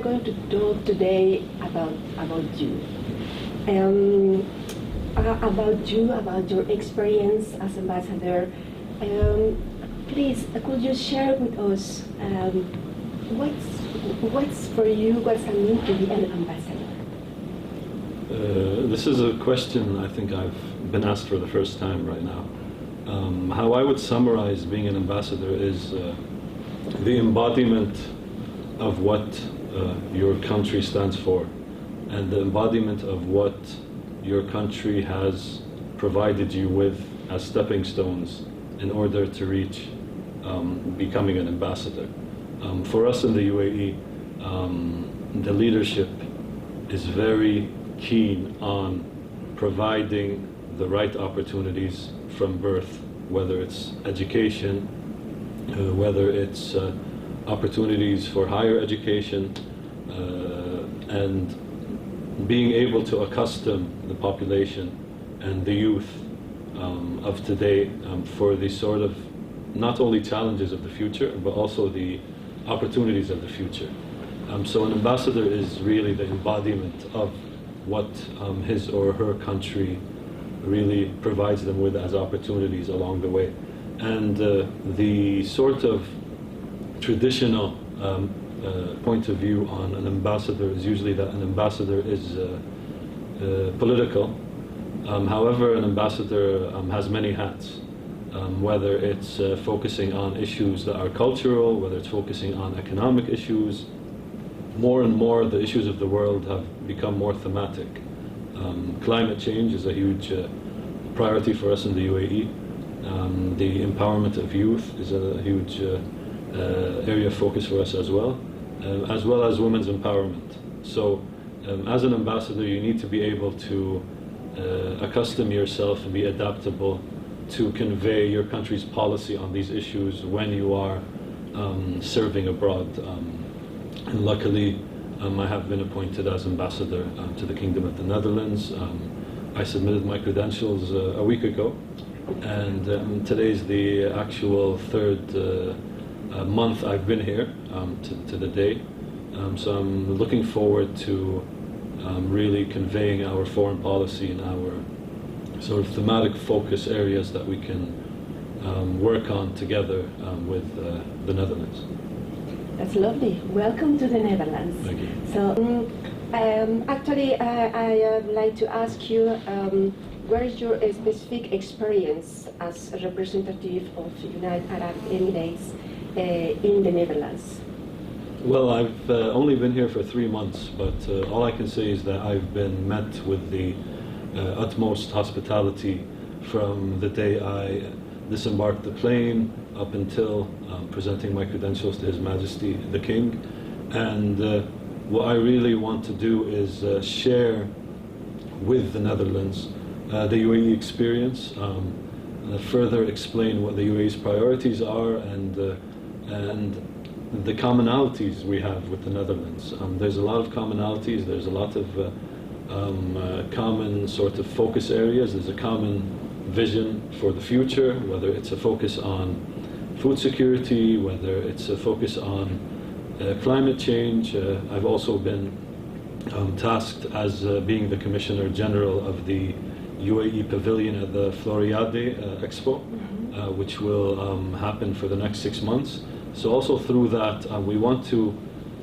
going to talk today about you. About your experience as ambassador. Please, could you share with us what's for you, what's it mean to be an ambassador? This is a question I think I've been asked for the first time right now. How I would summarize being an ambassador is the embodiment of what your country stands for, and the embodiment of what your country has provided you with as stepping stones in order to reach becoming an ambassador. For us in the UAE, the leadership is very keen on providing the right opportunities from birth, whether it's education, whether it's opportunities for higher education, and being able to accustom the population and the youth of today for the sort of not only challenges of the future, but also the opportunities of the future. So an ambassador is really the embodiment of what his or her country really provides them with as opportunities along the way. And the sort of traditional point of view on an ambassador is usually that an ambassador is political. However, an ambassador has many hats, whether it's focusing on issues that are cultural, whether it's focusing on economic issues. More and more, the issues of the world have become more thematic. Climate change is a huge priority for us in the UAE. The empowerment of youth is a huge area of focus for us as well as women's empowerment. So as an ambassador, you need to be able to accustom yourself and be adaptable to convey your country's policy on these issues when you are serving abroad. And luckily, I have been appointed as ambassador to the Kingdom of the Netherlands. I submitted my credentials a week ago, and today's the actual third month I've been here to the day. So I'm looking forward to really conveying our foreign policy and our sort of thematic focus areas that we can work on together with the Netherlands. That's lovely. Welcome to the Netherlands. Thank you. So, actually, I'd like to ask you, where is your specific experience as a representative of the United Arab Emirates in the Netherlands? Well, I've only been here for 3 months, but all I can say is that I've been met with the utmost hospitality from the day I disembarked the plane up until presenting my credentials to His Majesty the King. And what I really want to do is share with the Netherlands the UAE experience, further explain what the UAE's priorities are and the commonalities we have with the Netherlands. There's a lot of commonalities, there's a lot of common sort of focus areas, there's a common vision for the future, whether it's a focus on food security, whether it's a focus on climate change. I've also been tasked as being the Commissioner General of the UAE Pavilion at the Floriade Expo, which will happen for the next 6 months. So also through that, we want to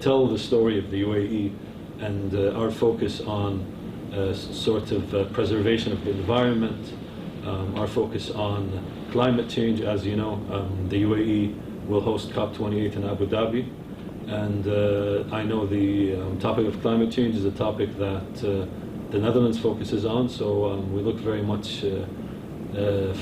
tell the story of the UAE and our focus on sort of preservation of the environment, our focus on climate change. As you know, the UAE will host COP28 in Abu Dhabi, and I know the topic of climate change is a topic that the Netherlands focuses on, so we look very much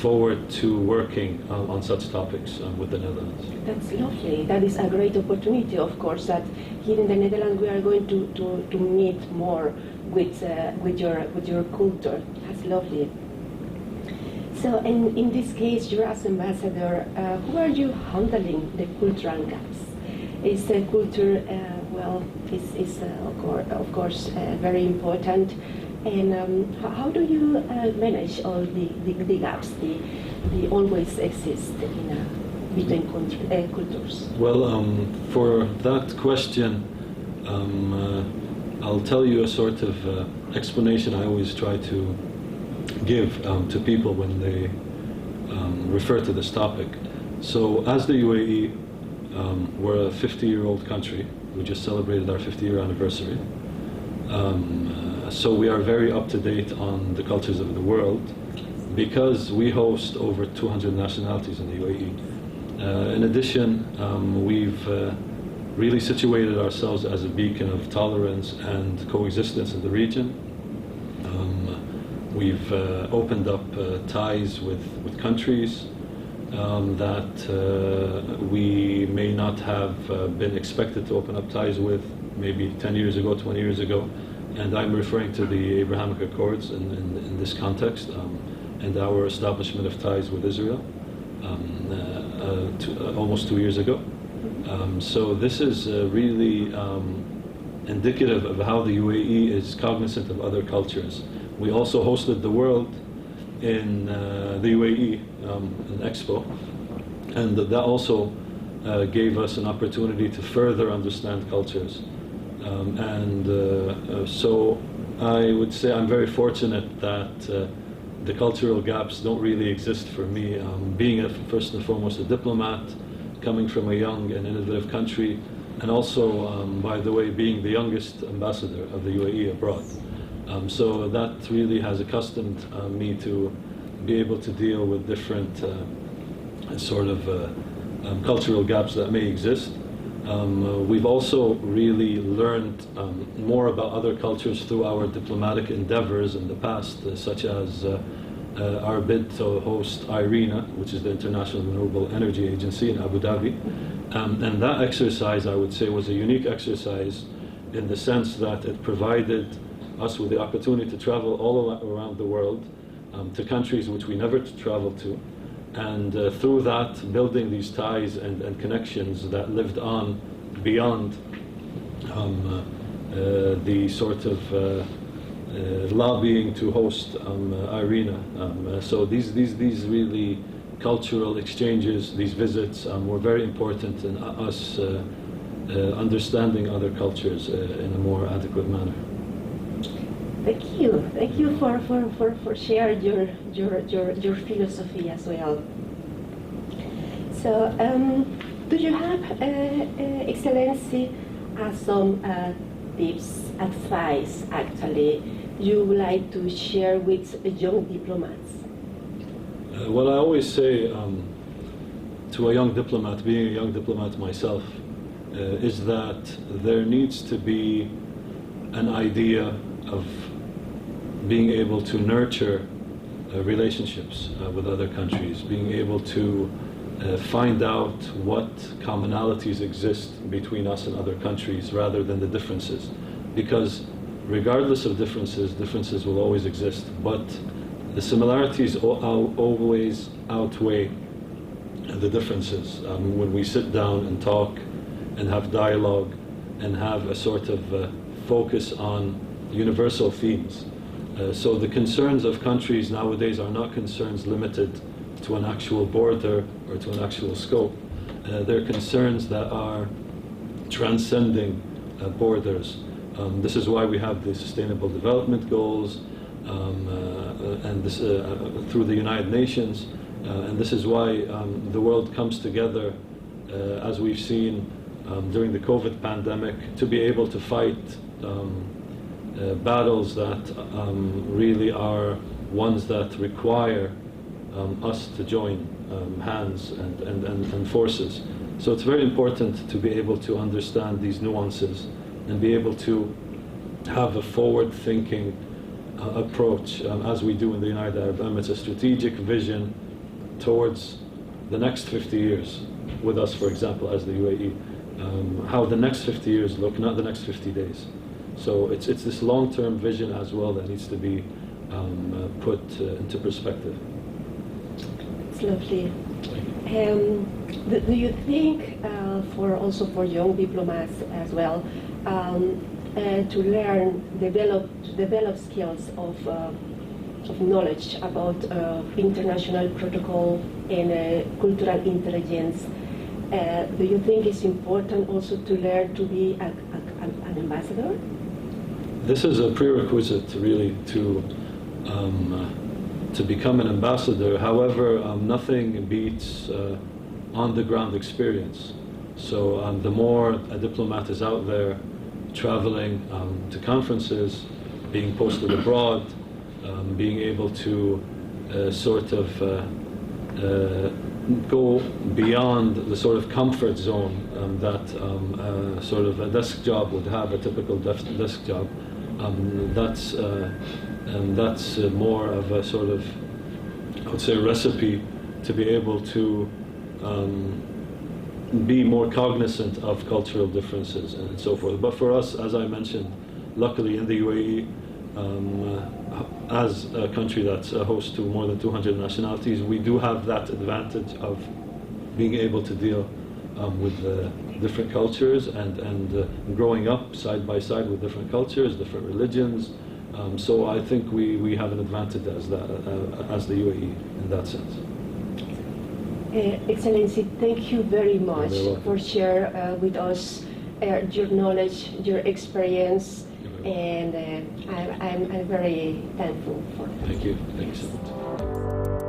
forward to working on such topics with the Netherlands. That's lovely. That is a great opportunity, of course, that here in the Netherlands we are going to meet more with your culture. That's lovely. So in this case, you're as ambassador, who are you handling the cultural gaps? Is the culture, is of course very important. And how do you manage all the gaps, they always exist between cultures? Well, for that question, I'll tell you a sort of explanation I always try to give to people when they refer to this topic. So as the UAE, we're a 50-year-old country. We just celebrated our 50-year anniversary. So we are very up to date on the cultures of the world because we host over 200 nationalities in the UAE. In addition, we've really situated ourselves as a beacon of tolerance and coexistence in the region. We've opened up ties with countries that we may not have been expected to open up ties with maybe 10 years ago, 20 years ago. And I'm referring to the Abrahamic Accords in this context, and our establishment of ties with Israel almost 2 years ago. So this is really indicative of how the UAE is cognizant of other cultures. We also hosted the world in the UAE, an expo, and that also gave us an opportunity to further understand cultures. So I would say I'm very fortunate that the cultural gaps don't really exist for me. Being first and foremost a diplomat, coming from a young and innovative country, and also, by the way, being the youngest ambassador of the UAE abroad. So that really has accustomed me to be able to deal with different sort of cultural gaps that may exist. We've also really learned more about other cultures through our diplomatic endeavors in the past, such as our bid to host IRENA, which is the International Renewable Energy Agency in Abu Dhabi. And that exercise, I would say, was a unique exercise in the sense that it provided us with the opportunity to travel all around the world to countries which we never traveled to. And through that, building these ties and connections that lived on beyond the sort of lobbying to host IRENA. So these really cultural exchanges, these visits were very important in us understanding other cultures in a more adequate manner. Thank you for sharing your philosophy as well. So, do you have, Excellency, some tips, advice, actually, you would like to share with young diplomats? Well, I always say to a young diplomat, being a young diplomat myself, is that there needs to be an idea of being able to nurture relationships with other countries, being able to find out what commonalities exist between us and other countries rather than the differences. Because regardless of differences will always exist, but the similarities always outweigh the differences. When we sit down and talk and have dialogue and have a sort of focus on universal themes. So the concerns of countries nowadays are not concerns limited to an actual border or to an actual scope. They're concerns that are transcending borders. This is why we have the Sustainable Development Goals and this, through the United Nations. And this is why the world comes together, as we've seen during the COVID pandemic, to be able to fight battles that really are ones that require us to join hands and forces. So it's very important to be able to understand these nuances and be able to have a forward-thinking approach, as we do in the United Arab Emirates, a strategic vision towards the next 50 years with us, for example, as the UAE. How the next 50 years look, not the next 50 days. So it's this long-term vision as well that needs to be put into perspective. It's lovely. Do you think, for young diplomats as well, to learn, develop skills of knowledge about international protocol and cultural intelligence? Do you think it's important also to learn to be an ambassador? This is a prerequisite, really, to become an ambassador. However, nothing beats on-the-ground experience. So the more a diplomat is out there, traveling to conferences, being posted abroad, being able to sort of go beyond the sort of comfort zone that sort of a desk job would have, a typical desk job. That's more of a sort of, I would say, recipe to be able to be more cognizant of cultural differences and so forth. But for us, as I mentioned, luckily in the UAE, as a country that's a host to more than 200 nationalities, we do have that advantage of being able to deal with different cultures and growing up side by side with different cultures, different religions. So I think we have an advantage as the UAE in that sense. Excellency, thank you very much for sharing with us your knowledge, your experience, and I'm very thankful for that. Thank you. Thank you so much.